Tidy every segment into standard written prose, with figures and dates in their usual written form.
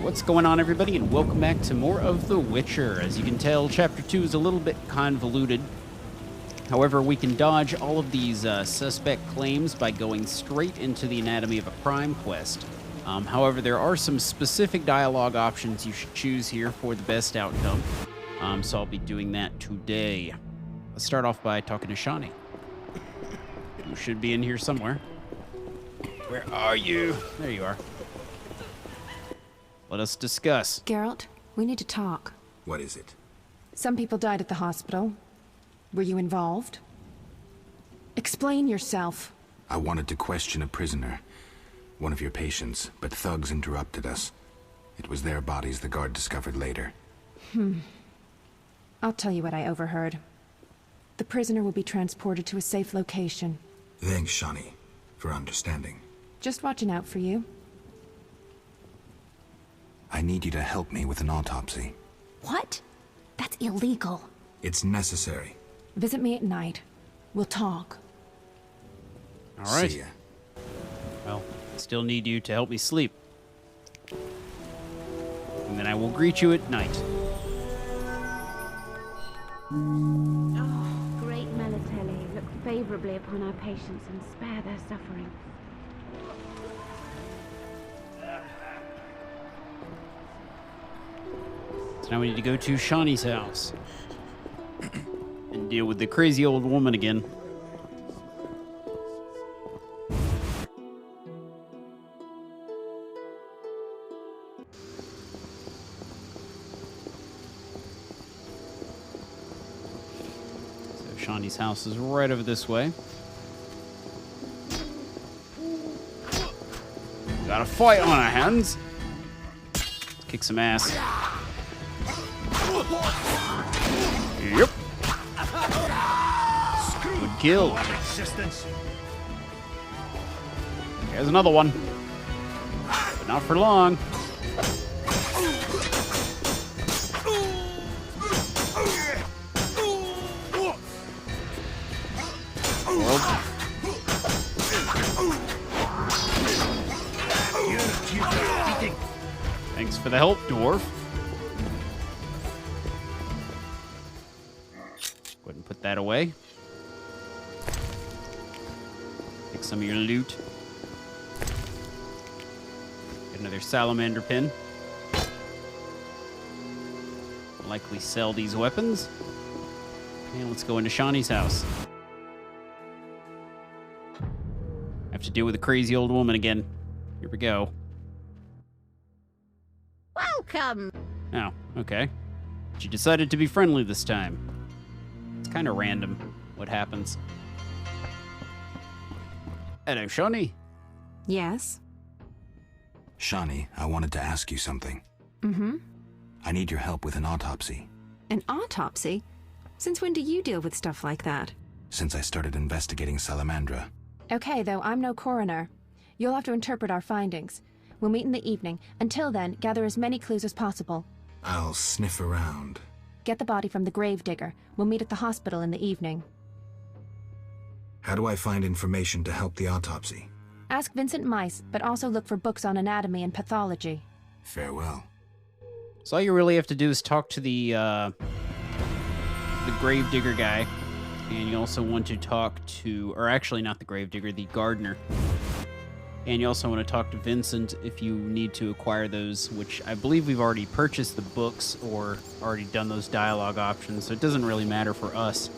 What's going on, everybody, and welcome back to more of The Witcher. As you can tell, Chapter 2 is a little bit convoluted. However, we can dodge all of these suspect claims by going straight into the Anatomy of a Crime quest. However, there are some specific dialogue options you should choose here for the best outcome. So I'll be doing that today. Let's start off by talking to Shani, who should be in here somewhere. Where are you? There you are. Let us discuss. Geralt, we need to talk. What is it? Some people died at the hospital. Were you involved? Explain yourself. I wanted to question a prisoner, one of your patients, but thugs interrupted us. It was their bodies the guard discovered later. I'll tell you what I overheard. The prisoner will be transported to a safe location. Thanks, Shani, for understanding. Just watching out for you. I need you to help me with an autopsy. What? That's illegal. It's necessary. Visit me at night. We'll talk. All right. See ya. Well, still need you to help me sleep. And then I will greet you at night. Oh, great Melatelli, look favorably upon our patients and spare their suffering. So now we need to go to Shani's house and deal with the crazy old woman again. So Shani's house is right over this way. Got a fight on our hands. Let's kick some ass. Yep. Good kill. Here's another one. But not for long. Thanks for the help, dwarf. Go ahead and put that away. Take some of your loot. Get another salamander pin. Likely sell these weapons. And let's go into Shani's house. Have to deal with a crazy old woman again. Here we go. Welcome! Oh, okay. She decided to be friendly this time. It's kind of random what happens. Hello, Shani. Yes? Shani, I wanted to ask you something. I need your help with an autopsy. An autopsy? Since when do you deal with stuff like that? Since I started investigating Salamandra. Okay, though I'm no coroner. You'll have to interpret our findings. We'll meet in the evening. Until then, gather as many clues as possible. I'll sniff around. Get the body from the gravedigger. We'll meet at the hospital in the evening. How do I find information to help the autopsy? Ask Vincent Mice, but also look for books on anatomy and pathology. Farewell. So all you really have to do is talk to the gravedigger guy. And you also want to talk to, or actually not the gravedigger, the gardener. And you also want to talk to Vincent if you need to acquire those, which I believe we've already purchased the books or already done those dialogue options, so it doesn't really matter for us.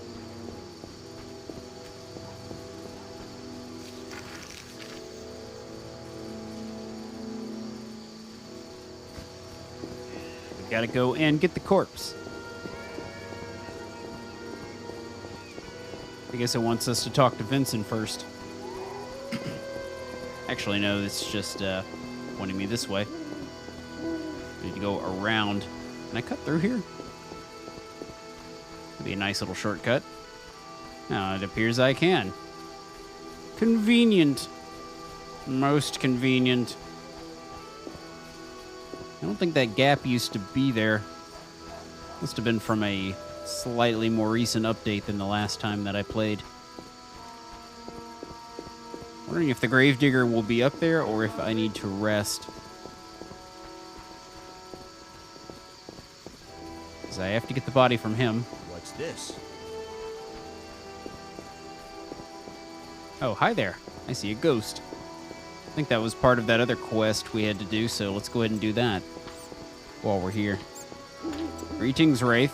We've got to go and get the corpse. I guess it wants us to talk to Vincent first. Actually, no, it's just pointing me this way. I need to go around. Can I cut through here? That'd be a nice little shortcut. Now, it appears I can. Convenient. Most convenient. I don't think that gap used to be there. Must have been from a slightly more recent update than the last time that I played. Wondering if the gravedigger will be up there or if I need to rest. Because I have to get the body from him. What's this? Oh, hi there. I see a ghost. I think that was part of that other quest we had to do, so let's go ahead and do that while we're here. Greetings, Wraith.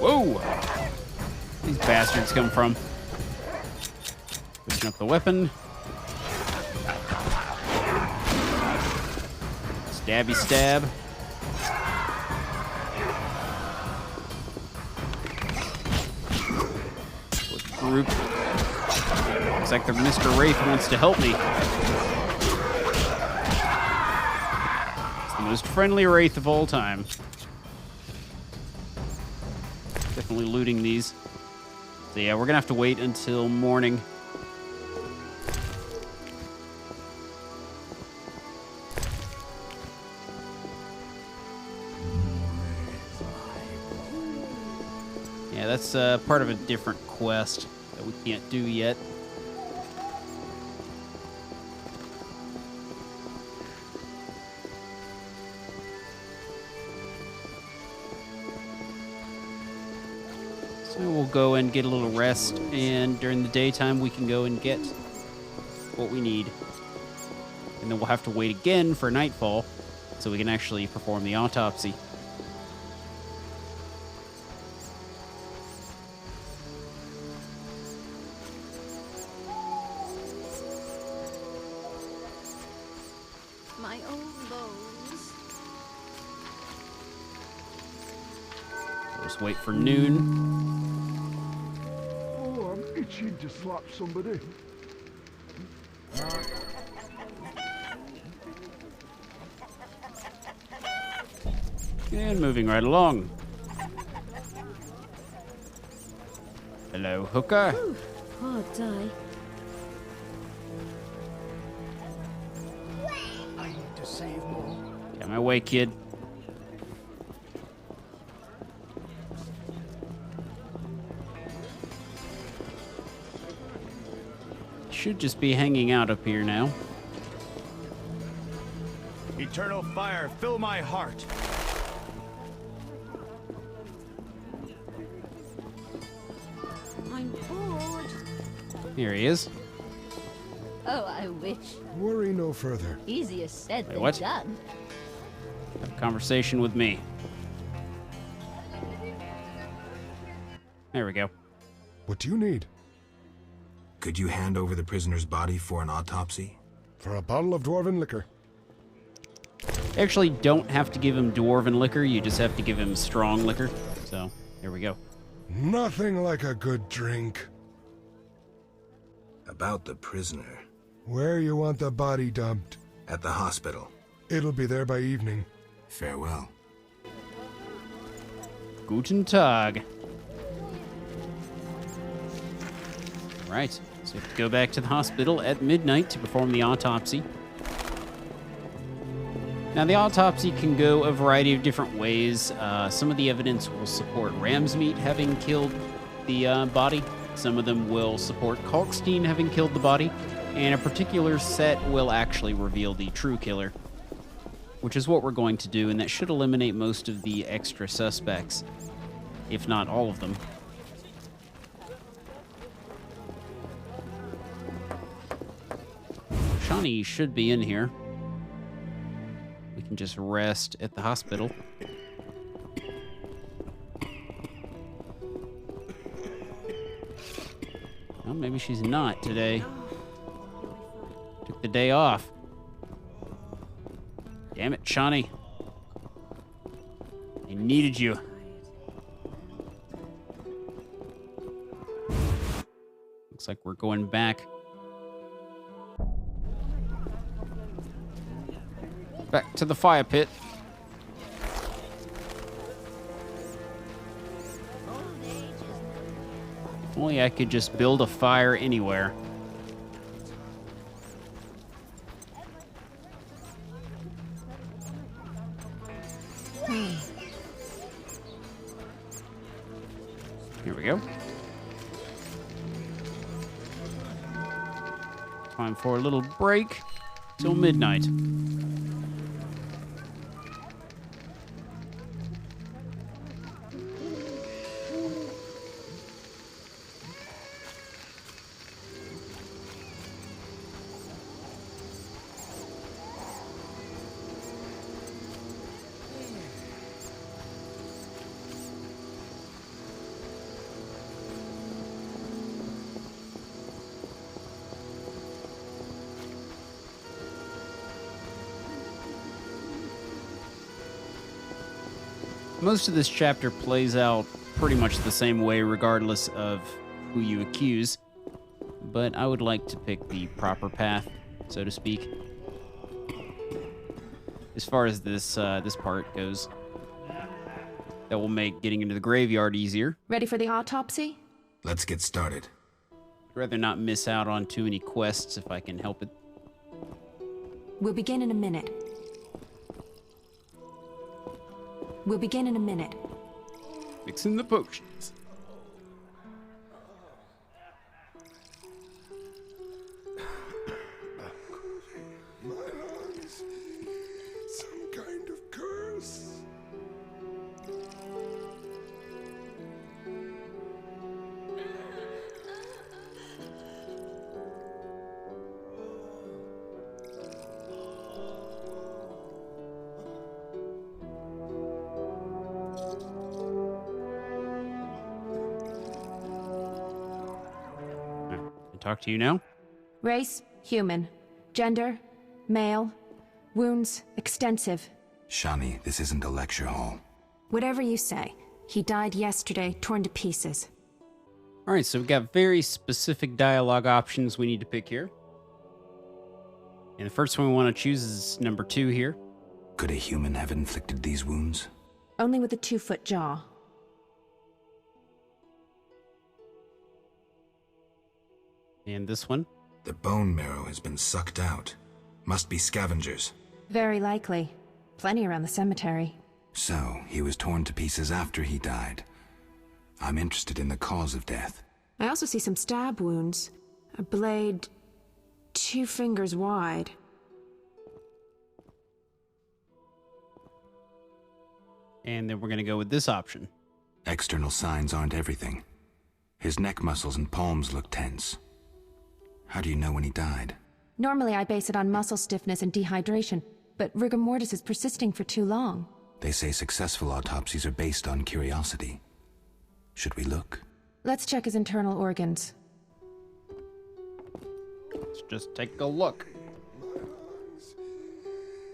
Whoa! These bastards come from. Switching up the weapon. Stabby stab. Group. Looks like the Mr. Wraith wants to help me. It's the most friendly Wraith of all time. Definitely looting these. So yeah, we're gonna have to wait until morning. Yeah, that's part of a different quest that we can't do yet. So we'll go and get a little rest, and during the daytime we can go and get what we need. And then we'll have to wait again for nightfall so we can actually perform the autopsy. My old bones. Just wait for noon. Oh, I'm itching to slap somebody. And moving right along. Hello, hooker. Ooh, hard die. I need to save more. Get my way, kid. Should just be hanging out up here now. Eternal fire, fill my heart. I'm bored. Here he is. Oh, I wish. Worry no further. Easier said Wait, than what? done. Have a conversation with me. There we go. What do you need? Could you hand over the prisoner's body for an autopsy? For a bottle of dwarven liquor. Actually, don't have to give him dwarven liquor. You just have to give him strong liquor. So, here we go. Nothing like a good drink. About the prisoner. Where you want the body dumped? At the hospital. It'll be there by evening. Farewell. Guten Tag. Right, so we have to go back to the hospital at midnight to perform the autopsy. Now, the autopsy can go a variety of different ways. Some of the evidence will support ram's meat having killed the body. Some of them will support Kalkstein having killed the body. And a particular set will actually reveal the true killer, which is what we're going to do, and that should eliminate most of the extra suspects, if not all of them. Shawnee should be in here. We can just rest at the hospital. Well, maybe she's not today. Took the day off. Damn it, Shawnee. I needed you. Looks like we're going back. Back to the fire pit. If only I could just build a fire anywhere. Here we go. Time for a little break till midnight. Most of this chapter plays out pretty much the same way regardless of who you accuse, but I would like to pick the proper path, so to speak. As far as this part goes, that will make getting into the graveyard easier. Ready for the autopsy? Let's get started. I'd rather not miss out on too many quests if I can help it. We'll begin in a minute. We'll begin in a minute. Mixing the potions. My lungs. Some kind of curse. Talk to you now? Race, human. Gender, male. Wounds, extensive. Shani, this isn't a lecture hall. Whatever you say. He died yesterday, torn to pieces. All right, so we've got very specific dialogue options we need to pick here. And the first one we want to choose is number 2 here. Could a human have inflicted these wounds? Only with a 2-foot jaw. And this one. The bone marrow has been sucked out. Must be scavengers. Very likely. Plenty around the cemetery. So, he was torn to pieces after he died. I'm interested in the cause of death. I also see some stab wounds. A blade 2 fingers wide. And then we're going to go with this option. External signs aren't everything. His neck muscles and palms look tense. How do you know when he died? Normally I base it on muscle stiffness and dehydration, but rigor mortis is persisting for too long. They say successful autopsies are based on curiosity. Should we look? Let's check his internal organs. Let's just take a look. My lungs.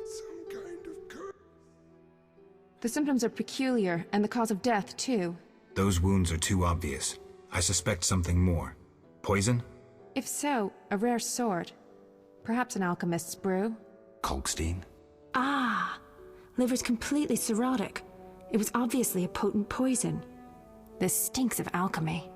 Some kind of curse. The symptoms are peculiar, and the cause of death, too. Those wounds are too obvious. I suspect something more. Poison? If so, a rare sort. Perhaps an alchemist's brew. Kalkstein? Ah! Liver's completely cirrhotic. It was obviously a potent poison. This stinks of alchemy.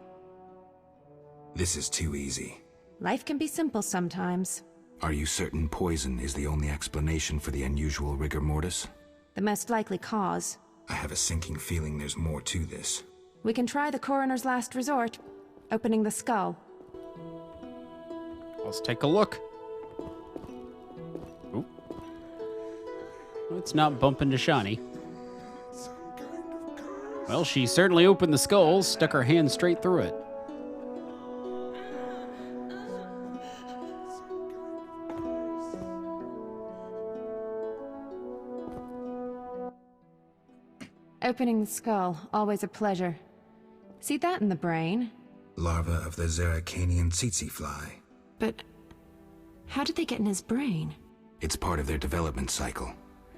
This is too easy. Life can be simple sometimes. Are you certain poison is the only explanation for the unusual rigor mortis? The most likely cause. I have a sinking feeling there's more to this. We can try the coroner's last resort, opening the skull. Let's take a look. Oop. Let's not bump into Shani. Some kind of curse. Well, she certainly opened the skull, stuck her hand straight through it. Opening the skull, always a pleasure. See that in the brain? Larva of the Zeracanian tsetse fly. But how did they get in his brain? It's part of their development cycle.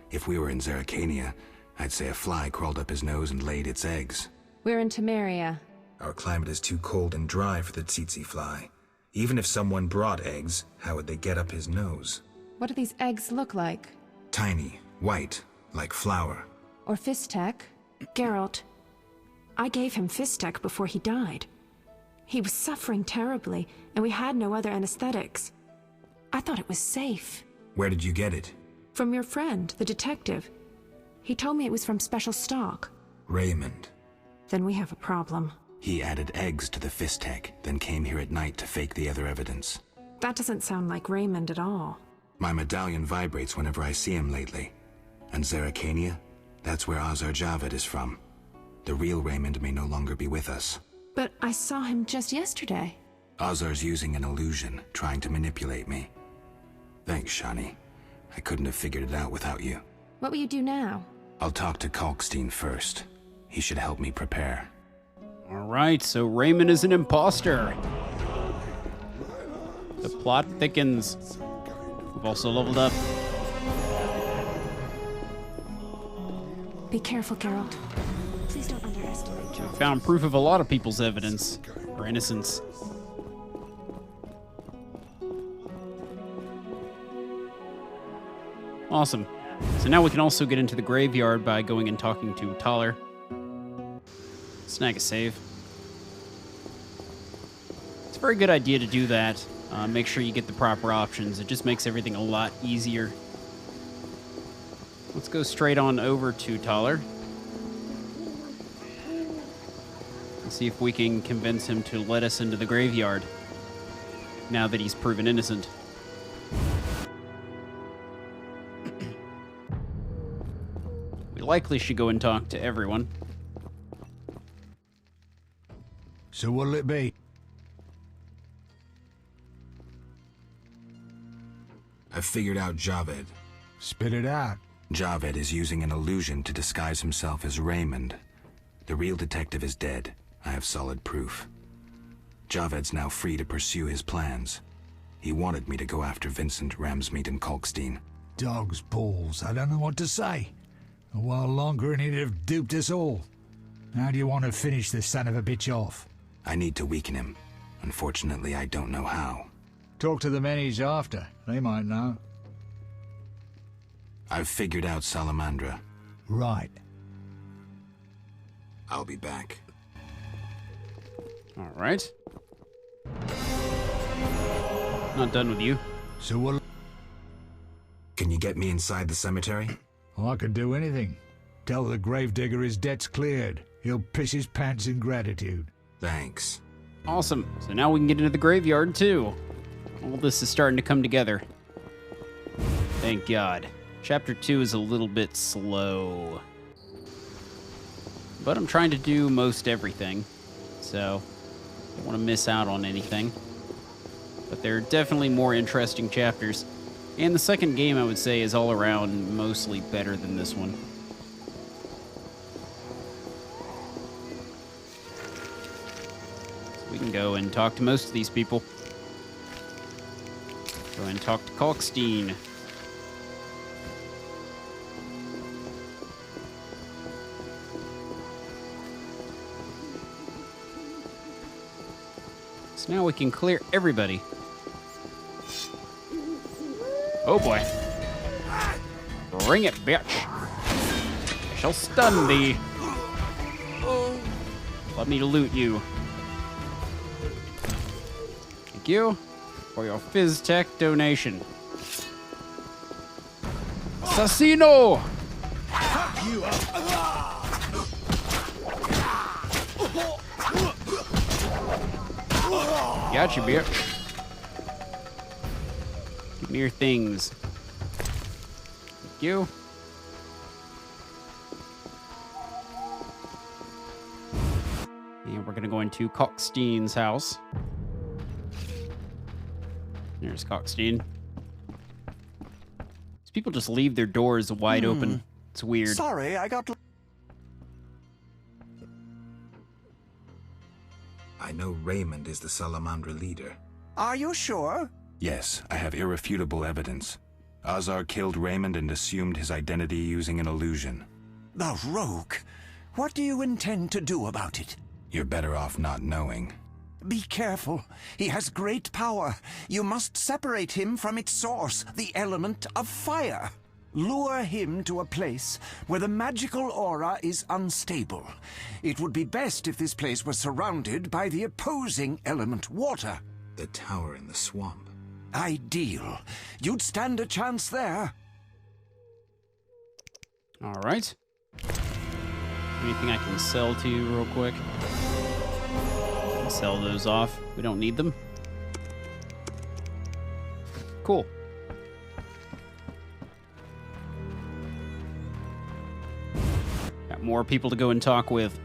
If we were in Zeracania, I'd say a fly crawled up his nose and laid its eggs. We're in Temeria. Our climate is too cold and dry for the tsetse fly. Even if someone brought eggs, how would they get up his nose? What do these eggs look like? Tiny, white, like flour. Or Fistek? Geralt. I gave him Fistek before he died. He was suffering terribly, and we had no other anesthetics. I thought it was safe. Where did you get it? From your friend, the detective. He told me it was from special stock. Raymond. Then we have a problem. He added eggs to the Fistek, then came here at night to fake the other evidence. That doesn't sound like Raymond at all. My medallion vibrates whenever I see him lately. And Zeracania? That's where Azar Javed is from. The real Raymond may no longer be with us. But I saw him just yesterday. Azar's using an illusion, trying to manipulate me. Thanks, Shani. I couldn't have figured it out without you. What will you do now? I'll talk to Kalkstein first. He should help me prepare. All right, so Raymond is an imposter. The plot thickens. We've also leveled up. Be careful, Geralt. Please don't underestimate Geralt. Found proof of a lot of people's evidence or innocence. Awesome. So now we can also get into the graveyard by going and talking to Thaler. Snag a save. It's a very good idea to do that. Make sure you get the proper options. It just makes everything a lot easier. Let's go straight on over to Thaler. And see if we can convince him to let us into the graveyard. Now that he's proven innocent. We likely should go and talk to everyone. So what'll it be? I've figured out Javed. Spit it out. Javed is using an illusion to disguise himself as Raymond. The real detective is dead. I have solid proof. Javed's now free to pursue his plans. He wanted me to go after Vincent, Ramsmead, and Kalkstein. Dog's balls. I don't know what to say. A while longer and he'd have duped us all. How do you want to finish this son of a bitch off? I need to weaken him. Unfortunately, I don't know how. Talk to the men he's after. They might know. I've figured out Salamandra. Right. I'll be back. All right. Not done with you. So what? Can you get me inside the cemetery? Well, I can do anything. Tell the gravedigger his debt's cleared. He'll piss his pants in gratitude. Thanks. Awesome. So now we can get into the graveyard, too. All this is starting to come together. Thank God. Chapter 2 is a little bit slow. But I'm trying to do most everything. So, I don't want to miss out on anything. But there are definitely more interesting chapters. And the second game, I would say, is all around mostly better than this one. So we can go and talk to most of these people. Go and talk to Kalkstein. So now we can clear everybody. Oh boy. Bring it, bitch. I shall stun thee. Let me loot you. Thank you for your Phys-Tech donation. Assassino! Gotcha, bitch. Give me your things. Thank you. And we're gonna go into Kalkstein's house. There's Kalkstein. These people just leave their doors wide open. It's weird. Sorry, I got... I know Raymond is the Salamandra leader. Are you sure? Yes, I have irrefutable evidence. Azar killed Raymond and assumed his identity using an illusion. The rogue. What do you intend to do about it? You're better off not knowing. Be careful. He has great power. You must separate him from its source, the element of fire. Lure him to a place where the magical aura is unstable. It would be best if this place was surrounded by the opposing element, water. The tower in the swamp. Ideal. You'd stand a chance there. All right. Anything I can sell to you real quick? Sell those off. We don't need them. Cool. Got more people to go and talk with.